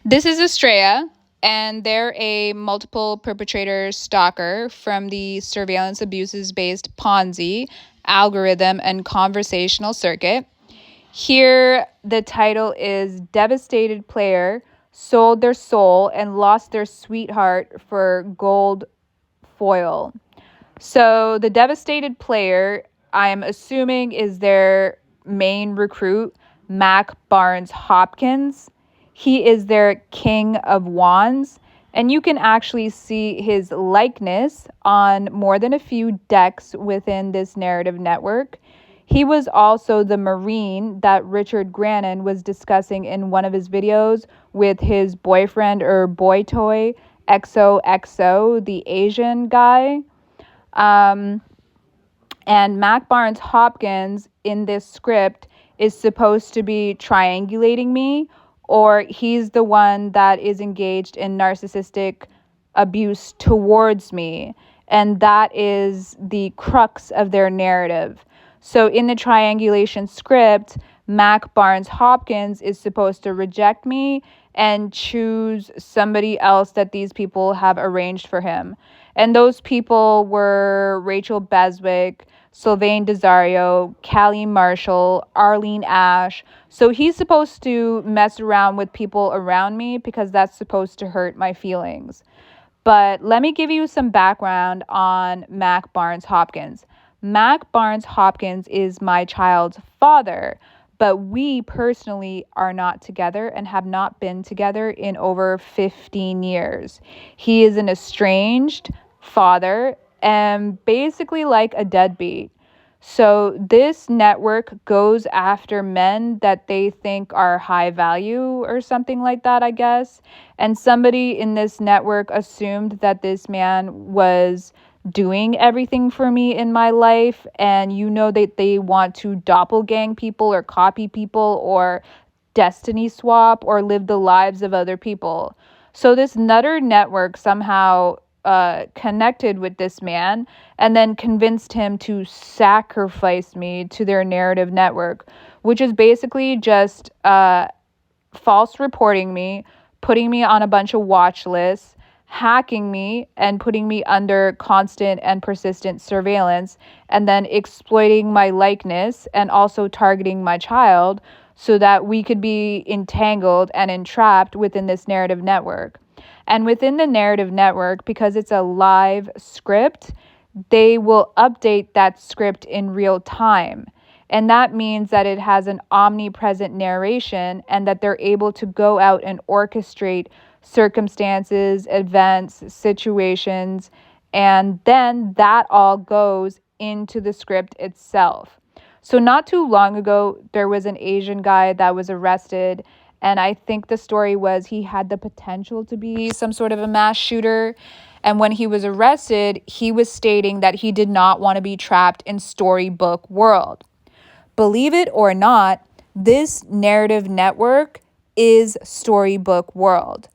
This is Estrella, and they're a multiple perpetrator stalker from the surveillance abuses based Ponzi algorithm and conversational circuit. Here, the title is Devastated Player Sold Their Soul and Lost Their Sweetheart for Gold Foil. So, the Devastated Player, I'm assuming, is their main recruit, Mac Barnes Hopkins. He is their King of Wands, and you can actually see his likeness on more than a few decks within this narrative network. He was also the Marine that Richard Grannon was discussing in one of his videos with his boyfriend or boy toy, XOXO, the Asian guy. Um, and Mac Barnes Hopkins in this script is supposed to be triangulating me, or he's the one that is engaged in narcissistic abuse towards me. And that is the crux of their narrative. So in the triangulation script, Mac Barnes Hopkins is supposed to reject me and choose somebody else that these people have arranged for him. And those people were Rachel Beswick, Sylvain Desario, Callie Marshall, Arlene Ash. So he's supposed to mess around with people around me because that's supposed to hurt my feelings. But let me give you some background on Mac Barnes Hopkins. Mac Barnes Hopkins is my child's father, but we personally are not together and have not been together in over 15 years. He is an estranged father and basically like a deadbeat. So this network goes after men that they think are high value or something like that, I guess. And somebody in this network assumed that this man was doing everything for me in my life. And you know that they want to doppelgang people or copy people or destiny swap or live the lives of other people. So this Nutter network somehow connected with this man and then convinced him to sacrifice me to their narrative network, which is basically just false reporting me, putting me on a bunch of watch lists, hacking me, and putting me under constant and persistent surveillance, and then exploiting my likeness and also targeting my child so that we could be entangled and entrapped within this narrative network. And within the narrative network, because it's a live script, they will update that script in real time. And that means that it has an omnipresent narration and that they're able to go out and orchestrate circumstances, events, situations, and then that all goes into the script itself. So, not too long ago, there was an Asian guy that was arrested, and I think the story was he had the potential to be some sort of a mass shooter. And when he was arrested, he was stating that he did not want to be trapped in storybook world. Believe it or not, this narrative network is storybook world.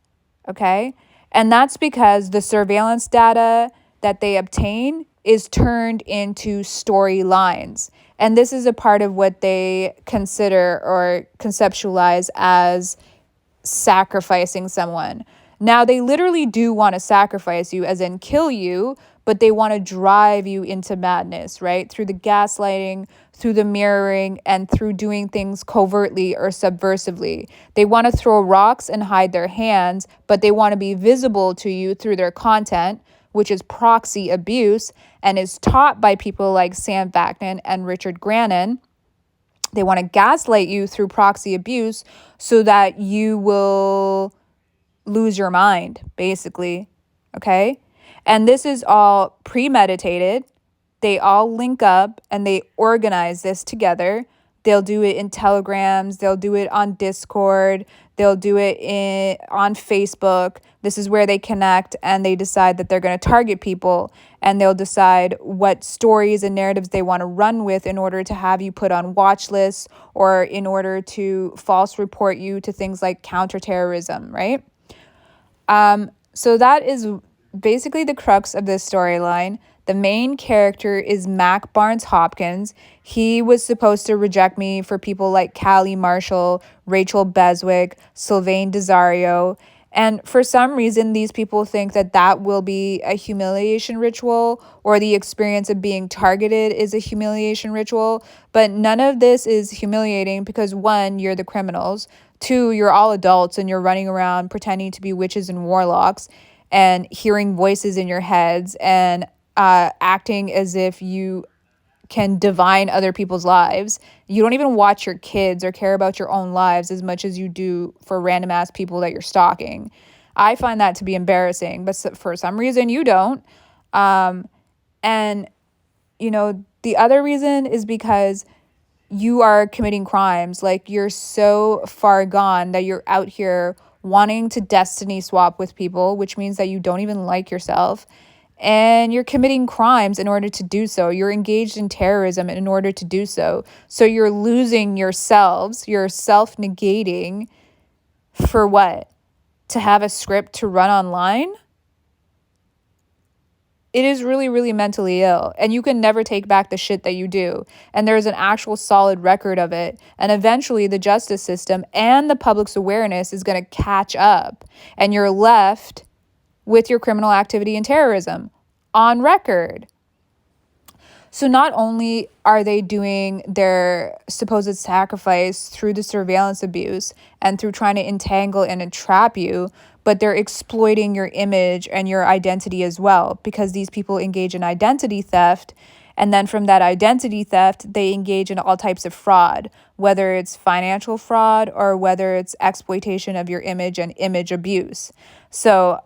Okay? And that's because the surveillance data that they obtain is turned into storylines. And this is a part of what they consider or conceptualize as sacrificing someone. Now, they literally do want to sacrifice you, as in kill you, but they want to drive you into madness, right? Through the gaslighting, through the mirroring, and through doing things covertly or subversively. They want to throw rocks and hide their hands, but they want to be visible to you through their content, which is proxy abuse and is taught by people like Sam Vaknin and Richard Grannon. They want to gaslight you through proxy abuse so that you will lose your mind, basically. Okay? And this is all premeditated. They all link up and they organize this together. They'll do it in telegrams, they'll do it on Discord, they'll do it on Facebook. This is where they connect and they decide that they're going to target people, and they'll decide what stories and narratives they want to run with in order to have you put on watch lists or in order to false report you to things like counterterrorism, right? So that is basically the crux of this storyline. The main character is Mac Barnes Hopkins. He was supposed to reject me for people like Callie Marshall, Rachel Beswick, Sylvain Desario. And for some reason, these people think that that will be a humiliation ritual, or the experience of being targeted is a humiliation ritual. But none of this is humiliating because, one, you're the criminals. Two, you're all adults and you're running around pretending to be witches and warlocks and hearing voices in your heads and acting as if you can divine other people's lives. You don't even watch your kids or care about your own lives as much as you do for random ass people that you're stalking. I find that to be embarrassing, but for some reason you don't. And, the other reason is because you are committing crimes. Like, you're so far gone that you're out here wanting to destiny swap with people, which means that you don't even like yourself. And you're committing crimes in order to do so. You're engaged in terrorism in order to do so. So you're losing yourselves, you're self negating for what? To have a script to run online? It is really, really mentally ill. And you can never take back the shit that you do. And there's an actual solid record of it. And eventually, the justice system and the public's awareness is going to catch up. And you're left with your criminal activity and terrorism on record. So not only are they doing their supposed sacrifice through the surveillance abuse and through trying to entangle and entrap you, but they're exploiting your image and your identity as well, because these people engage in identity theft. And then from that identity theft, they engage in all types of fraud, whether it's financial fraud or whether it's exploitation of your image and image abuse. So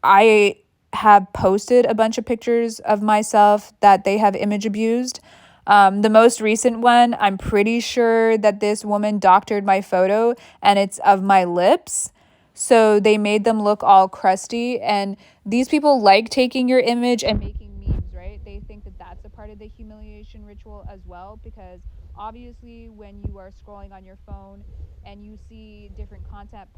I have posted a bunch of pictures of myself that they have image abused. The most recent one, I'm pretty sure that this woman doctored my photo and it's of my lips. So they made them look all crusty. And these people like taking your image and making memes, right? They think that that's a part of the humiliation ritual as well, because obviously when you are scrolling on your phone and you see different content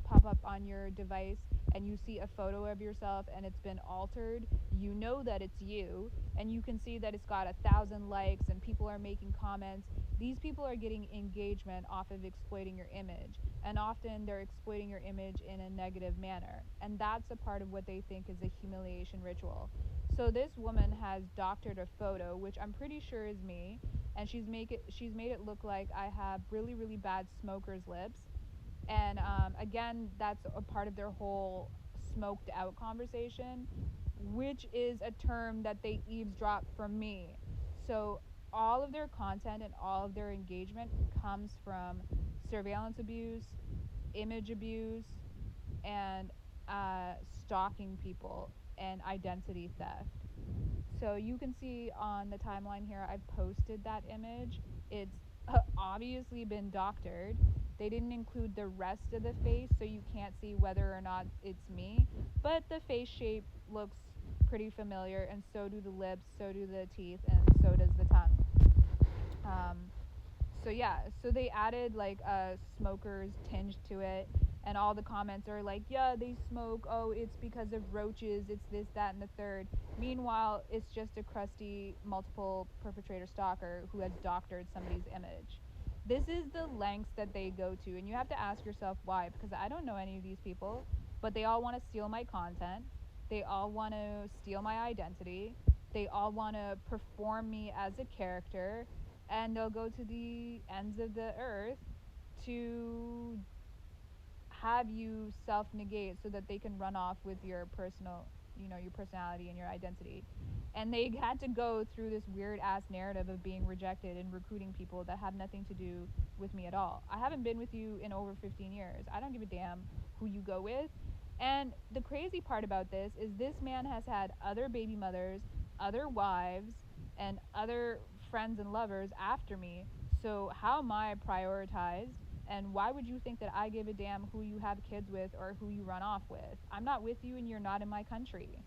pop up on your device and you see a photo of yourself and it's been altered, you know that it's you, and you can see that it's got 1,000 likes and people are making comments. These people are getting engagement off of exploiting your image, and often they're exploiting your image in a negative manner, and that's a part of what they think is a humiliation ritual. So this woman has doctored a photo, which I'm pretty sure is me, and she's made it look like I have really, really bad smoker's lips. And again, that's a part of their whole smoked out conversation, which is a term that they eavesdrop from me. So all of their content and all of their engagement comes from surveillance abuse, image abuse, and stalking people and identity theft. So you can see on the timeline here, I've posted that image. It's obviously been doctored. They didn't include the rest of the face, so you can't see whether or not it's me. But the face shape looks pretty familiar, and so do the lips, so do the teeth, and so does the tongue. Um, so yeah, so they added like a smoker's tinge to it, and all the comments are like, yeah, they smoke, oh, it's because of roaches, it's this, that, and the third. Meanwhile, it's just a crusty multiple perpetrator stalker who has doctored somebody's image. This is the lengths that they go to, and you have to ask yourself why, because I don't know any of these people, but they all want to steal my content, they all want to steal my identity, they all want to perform me as a character, and they'll go to the ends of the earth to have you self negate so that they can run off with your your personality and your identity. And they had to go through this weird ass narrative of being rejected and recruiting people that have nothing to do with me at all. I haven't been with you in over 15 years. I don't give a damn who you go with. And the crazy part about this is this man has had other baby mothers, other wives, and other friends and lovers after me. So how am I prioritized? And why would you think that I give a damn who you have kids with or who you run off with? I'm not with you and you're not in my country.